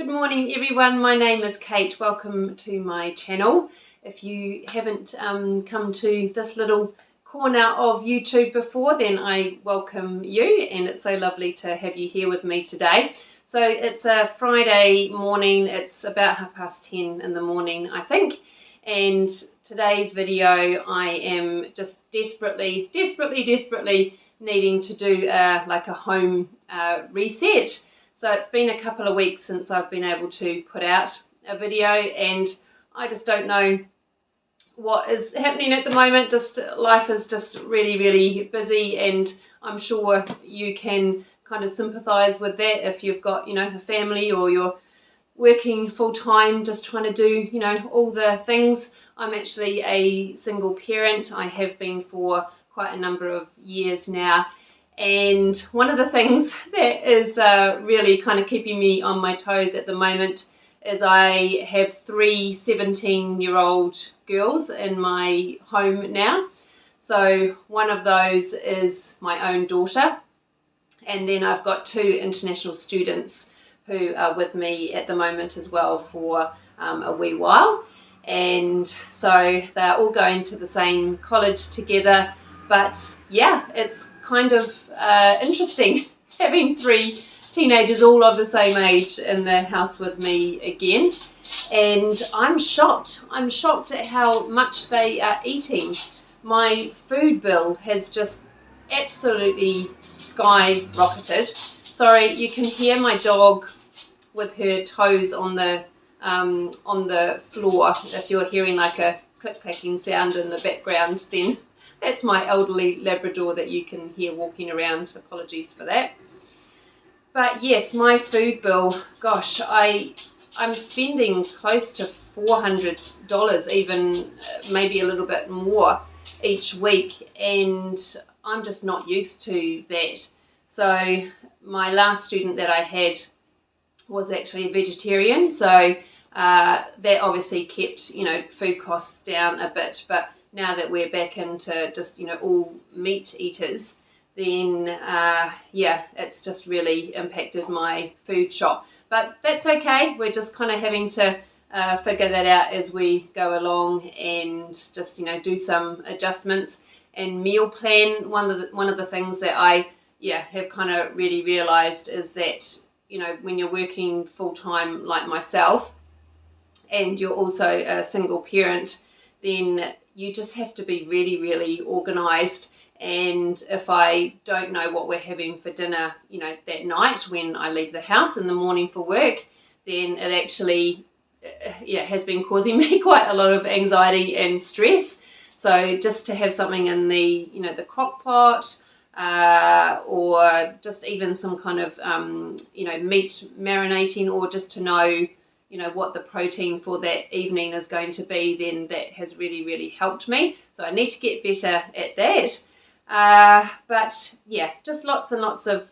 Good morning everyone, my name is Kate. Welcome to my channel. If you haven't come to this little corner of YouTube before, then I welcome you, and it's so lovely to have you here with me today. So it's a Friday morning, it's about 10:30 in the morning I think, and today's video I am just desperately needing to do like a home reset. So it's been a couple of weeks since I've been able to put out a video, and I just don't know what is happening at the moment. Just life is just really busy, and I'm sure you can kind of sympathize with that if you've got, you know, a family or you're working full-time just trying to do, you know, all the things. I'm actually a single parent. I have been for quite a number of years now. And one of the things that is really kind of keeping me on my toes at the moment is I have three 17-year-old girls in my home now. So one of those is my own daughter, and then I've got two international students who are with me at the moment as well for a wee while. And so they're all going to the same college together. But yeah, it's kind of interesting having three teenagers all of the same age in the house with me again. And I'm shocked at how much they are eating. My food bill has just absolutely skyrocketed. Sorry, you can hear my dog with her toes on the floor. If you're hearing like a click-clacking sound in the background, then that's my elderly Labrador that you can hear walking around. Apologies for that. But yes, my food bill, gosh, I'm spending close to $400, even maybe a little bit more each week, and I'm just not used to that. So my last student that I had was actually a vegetarian, so that obviously kept, you know, food costs down a bit. But now that we're back into just, you know, all meat eaters, then yeah, it's just really impacted my food shop. But that's okay, we're just kind of having to figure that out as we go along, and just, you know, do some adjustments and meal plan. One of the things that I have kind of really realized is that, you know, when you're working full-time like myself and you're also a single parent, then you just have to be really organized. And if I don't know what we're having for dinner, you know, that night when I leave the house in the morning for work, then it actually has been causing me quite a lot of anxiety and stress. So just to have something in the, you know, the crock pot, or just even some kind of you know, meat marinating, or just to know, you know, what the protein for that evening is going to be, then that has really helped me. So I need to get better at that. But yeah, just lots and lots of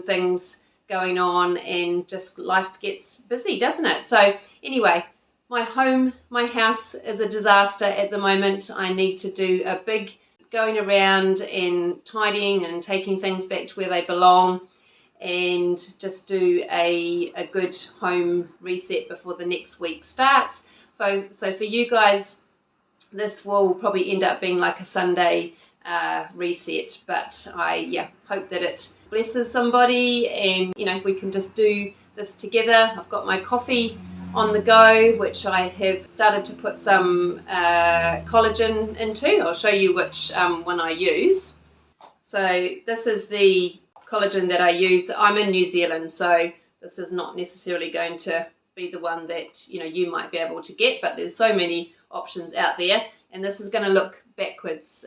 things going on, and just life gets busy, doesn't it? So anyway, my house is a disaster at the moment. I need to do a big going around and tidying and taking things back to where they belong, and just do a good home reset before the next week starts. So for you guys, this will probably end up being like a Sunday reset, but I hope that it blesses somebody, and, you know, we can just do this together. I've got my coffee on the go, which I have started to put some collagen into. I'll show you which one I use. So this is the collagen that I use. I'm in New Zealand, so this is not necessarily going to be the one that, you know, you might be able to get, but there's so many options out there, and this is going to look backwards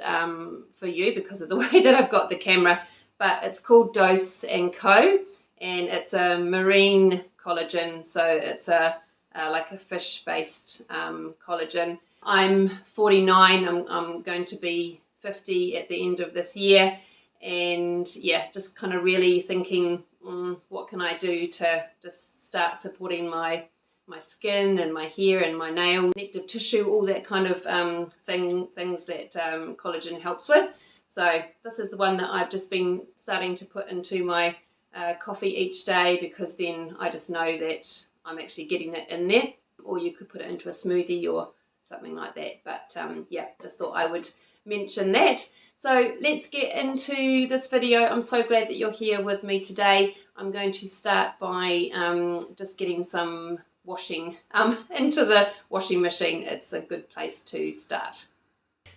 for you because of the way that I've got the camera. But it's called Dose & Co, and it's a marine collagen, so it's a like a fish-based collagen. I'm 49. I'm going to be 50 at the end of this year, and yeah, just kind of really thinking, what can I do to just start supporting my skin and my hair and my nail, connective tissue, all that kind of things that collagen helps with. So this is the one that I've just been starting to put into my coffee each day, because then I just know that I'm actually getting it in there, or you could put it into a smoothie or something like that. But yeah, just thought I would mention that. So let's get into this video. I'm so glad that you're here with me today. I'm going to start by just getting some washing into the washing machine. It's a good place to start.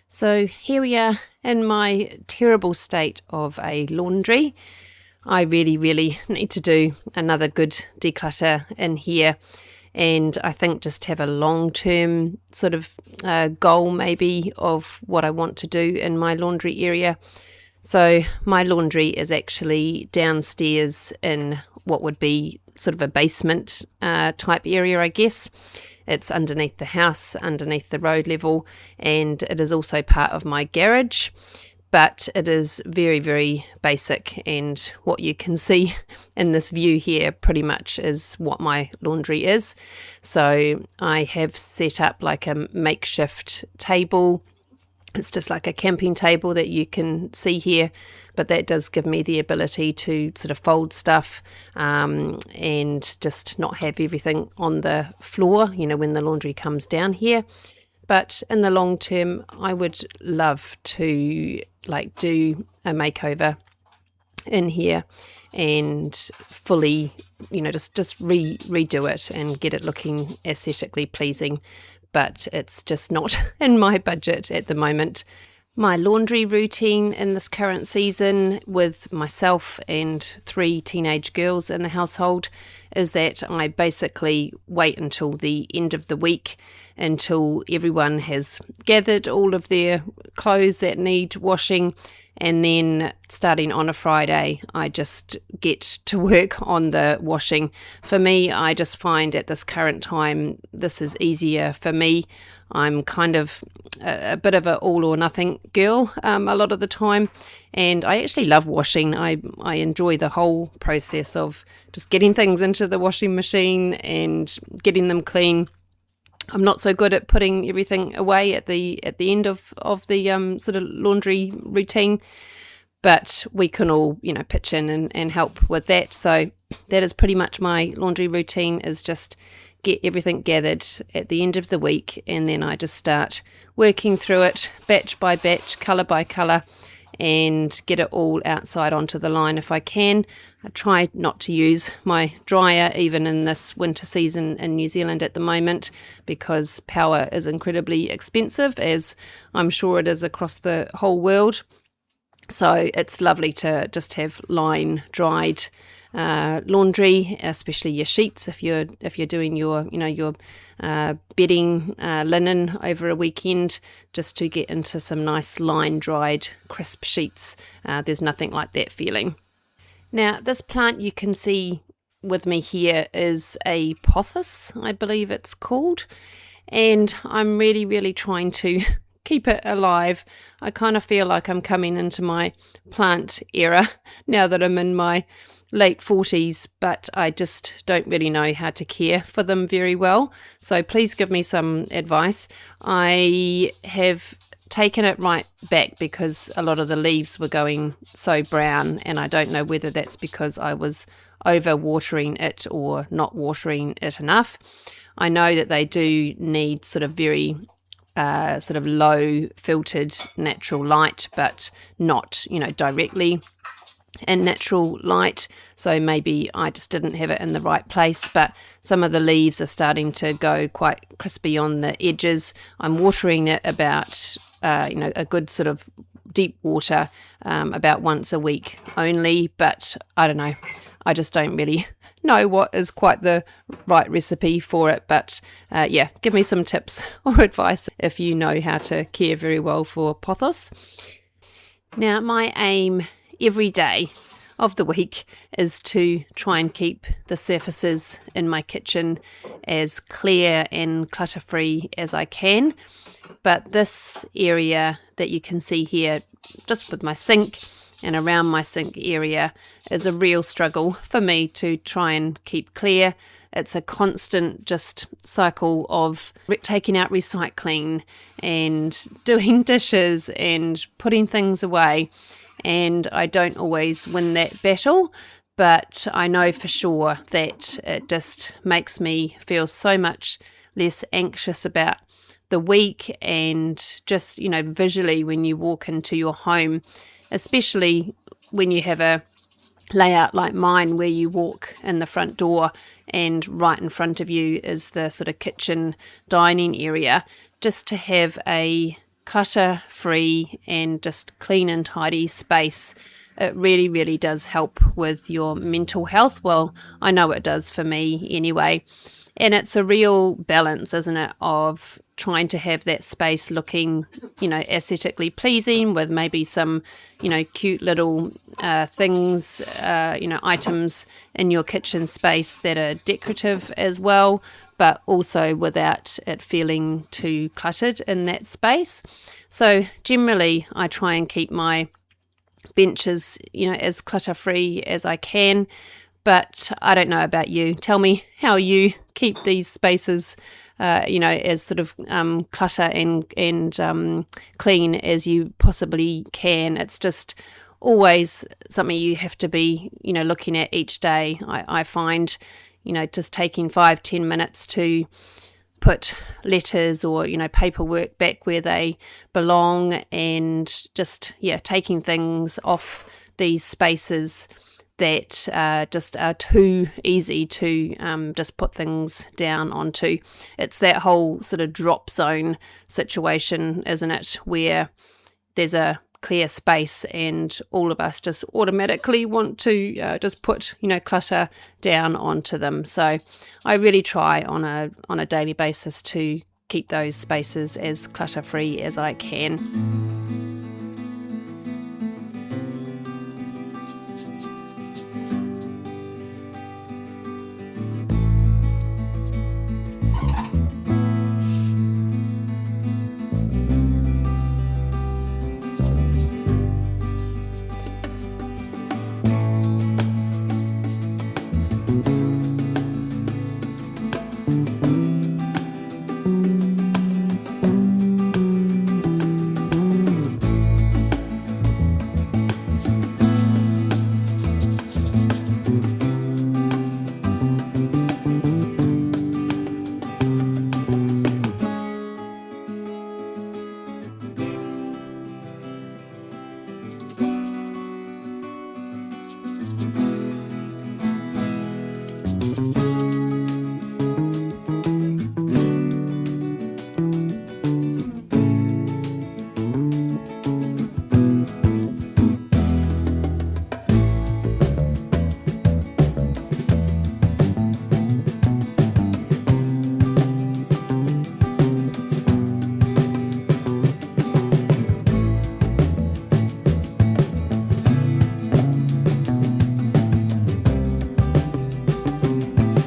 So here we are in my terrible state of a laundry. I really need to do another good declutter in here, and I think just have a long-term sort of goal maybe of what I want to do in my laundry area. So my laundry is actually downstairs in what would be sort of a basement type area, I guess. It's underneath the house, underneath the road level, and it is also part of my garage. But it is very basic, and what you can see in this view here pretty much is what my laundry is. So I have set up like a makeshift table. It's just like a camping table that you can see here, but that does give me the ability to sort of fold stuff and just not have everything on the floor, you know, when the laundry comes down here. But in the long term, I would love to like do a makeover in here and fully, you know, just redo it and get it looking aesthetically pleasing. But it's just not in my budget at the moment. My laundry routine in this current season with myself and 3 teenage girls in the household is that I basically wait until the end of the week, until everyone has gathered all of their clothes that need washing, and then starting on a Friday, I just get to work on the washing. For me, I just find at this current time, this is easier for me. I'm kind of a bit of an all or nothing girl a lot of the time, and I actually love washing. I enjoy the whole process of just getting things into the washing machine and getting them clean. I'm not so good at putting everything away at the end of the sort of laundry routine, but we can all, you know, pitch in and help with that. So that is pretty much my laundry routine, is just get everything gathered at the end of the week, and then I just start working through it batch by batch, colour by colour, and get it all outside onto the line if I can. I try not to use my dryer even in this winter season in New Zealand at the moment, because power is incredibly expensive, as I'm sure it is across the whole world. So it's lovely to just have line dried laundry, especially your sheets if you're doing your bedding linen over a weekend, just to get into some nice line dried crisp sheets. There's nothing like that feeling. Now this plant you can see with me here is a pothos, I believe it's called, and I'm really trying to keep it alive. I kind of feel like I'm coming into my plant era now that I'm in my late 40s, but I just don't really know how to care for them very well. So please give me some advice. I have taken it right back because a lot of the leaves were going so brown, and I don't know whether that's because I was over watering it or not watering it enough. I know that they do need sort of very sort of low filtered natural light, but not, you know, directly in natural light, so maybe I just didn't have it in the right place. But some of the leaves are starting to go quite crispy on the edges. I'm watering it about a good sort of deep water about once a week only, but I don't know, I just don't really know what is quite the right recipe for it. But yeah, give me some tips or advice if you know how to care very well for pothos. Now my aim every day of the week is to try and keep the surfaces in my kitchen as clear and clutter-free as I can. But this area that you can see here, just with my sink and around my sink area, is a real struggle for me to try and keep clear. It's a constant just cycle of taking out recycling and doing dishes and putting things away. And I don't always win that battle, but I know for sure that it just makes me feel so much less anxious about the week, and just, visually when you walk into your home, especially when you have a layout like mine where you walk in the front door and right in front of you is the sort of kitchen dining area, just to have a clutter-free and just clean and tidy space, it really, really does help with your mental health. Well, I know it does for me anyway. And it's a real balance, isn't it, of trying to have that space looking, aesthetically pleasing with maybe some, cute little things, items in your kitchen space that are decorative as well, but also without it feeling too cluttered in that space. So generally, I try and keep my benches, as clutter-free as I can. But I don't know about you. Tell me how you keep these spaces, as sort of clutter and clean as you possibly can. It's just always something you have to be, looking at each day. I find, just taking 5-10 minutes to put letters or, paperwork back where they belong, and just, taking things off these spaces that just are too easy to just put things down onto. It's that whole sort of drop zone situation, isn't it, where there's a clear space and all of us just automatically want to just put, clutter down onto them. So I really try on a daily basis to keep those spaces as clutter-free as I can.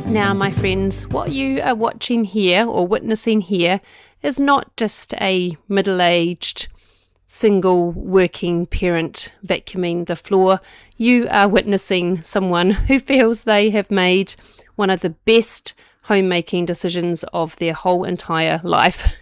Now, my friends, what you are watching here or witnessing here is not just a middle-aged single working parent vacuuming the floor. You are witnessing someone who feels they have made one of the best homemaking decisions of their whole entire life.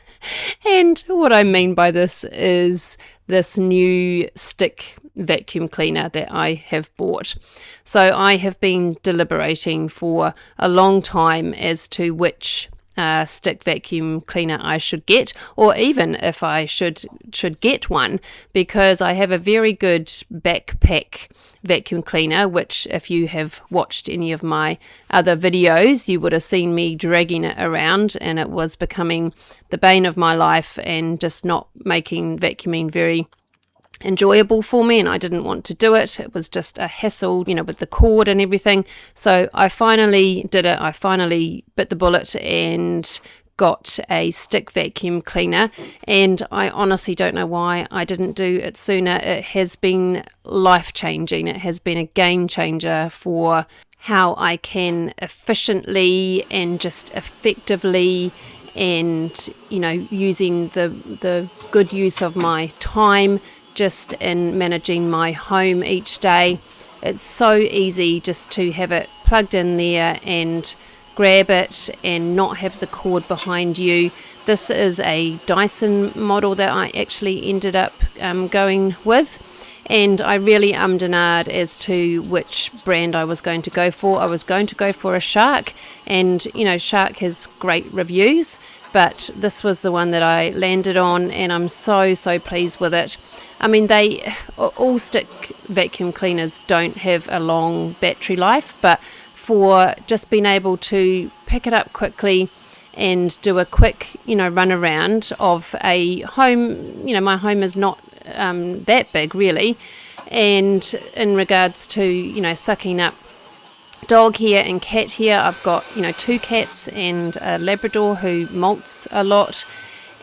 And what I mean by this is this new stick vacuum cleaner that I have bought. So I have been deliberating for a long time as to which stick vacuum cleaner I should get, or even if I should get one, because I have a very good backpack vacuum cleaner, which if you have watched any of my other videos, you would have seen me dragging it around, and it was becoming the bane of my life and just not making vacuuming very enjoyable for me, and I didn't want to do it. It was just a hassle, with the cord and everything. So I finally did it. I finally bit the bullet and got a stick vacuum cleaner, and I honestly don't know why I didn't do it sooner. It has been life-changing. It has been a game changer for how I can efficiently and just effectively, and using the good use of my time just in managing my home each day. It's so easy just to have it plugged in there and grab it and not have the cord behind you. This is a Dyson model that I actually ended up going with, and I really ummed and ahed as to which brand I was going to go for. I was going to go for a Shark, and Shark has great reviews, but this was the one that I landed on, and I'm so pleased with it. I mean, all stick vacuum cleaners don't have a long battery life, but for just being able to pick it up quickly and do a quick, run around of a home, my home is not that big really, and in regards to, sucking up dog hair and cat hair, I've got, 2 cats and a Labrador who molts a lot,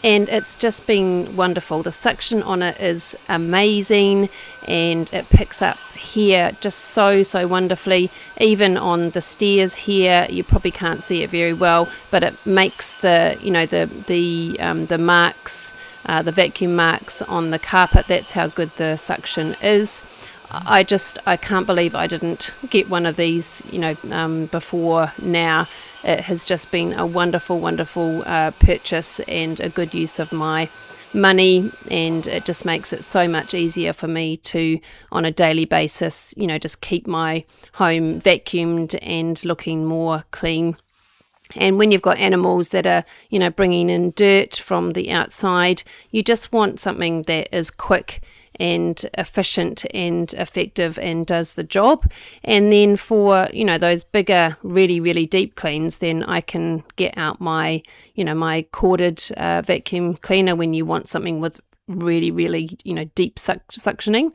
and it's just been wonderful. The suction on it is amazing, and it picks up hair just so wonderfully. Even on the stairs here, you probably can't see it very well, but it makes the marks, the vacuum marks on the carpet. That's how good the suction is. I can't believe I didn't get one of these, before now. It has just been a wonderful purchase and a good use of my money, and it just makes it so much easier for me to, on a daily basis, just keep my home vacuumed and looking more clean. And when you've got animals that are, bringing in dirt from the outside, you just want something that is quick and efficient and effective and does the job. And then for, those bigger, really deep cleans, then I can get out my, my corded vacuum cleaner when you want something with really, deep suctioning.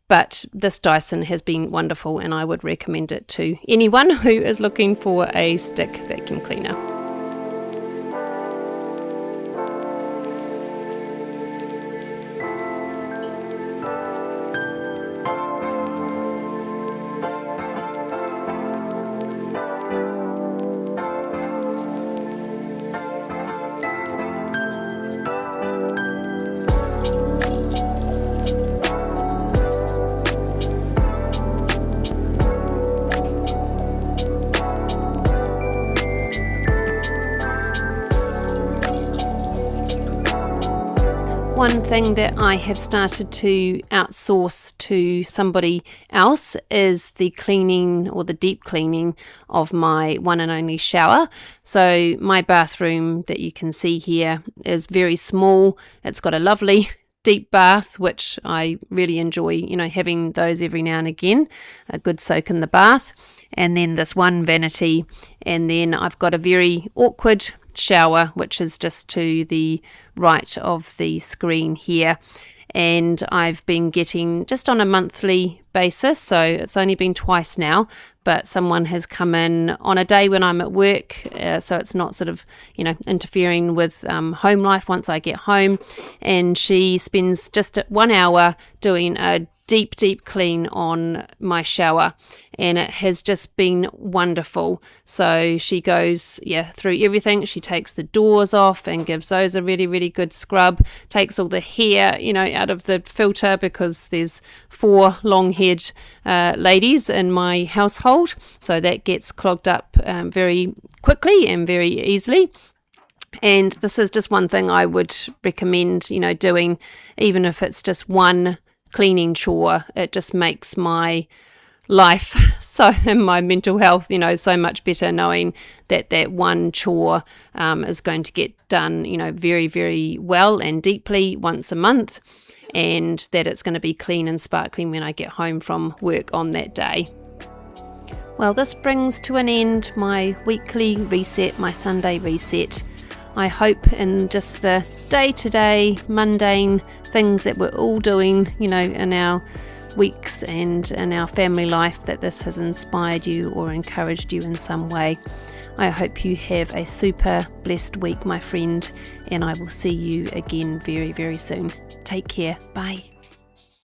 But this Dyson has been wonderful, and I would recommend it to anyone who is looking for a stick vacuum cleaner. One thing that I have started to outsource to somebody else is the cleaning or the deep cleaning of my one and only shower. So my bathroom that you can see here is very small. It's got a lovely deep bath, which I really enjoy, having those every now and again, a good soak in the bath. And then this one vanity, and then I've got a very awkward shower, which is just to the right of the screen here. And I've been getting just on a monthly basis, so it's only been twice now, but someone has come in on a day when I'm at work, so it's not sort of, interfering with home life once I get home. And she spends just 1 hour doing a deep clean on my shower, and it has just been wonderful. So she goes through everything. She takes the doors off and gives those a really good scrub, takes all the hair out of the filter, because there's 4 long-haired ladies in my household, so that gets clogged up very quickly and very easily. And this is just one thing I would recommend doing, even if it's just one cleaning chore. It just makes my life and my mental health so much better, knowing that one chore is going to get done very well and deeply once a month, and that it's going to be clean and sparkling when I get home from work on that day. Well, this brings to an end my weekly reset, my Sunday reset. I hope in just the day-to-day mundane things that we're all doing, in our weeks and in our family life, that this has inspired you or encouraged you in some way. I hope you have a super blessed week, my friend, and I will see you again very soon. Take care. Bye.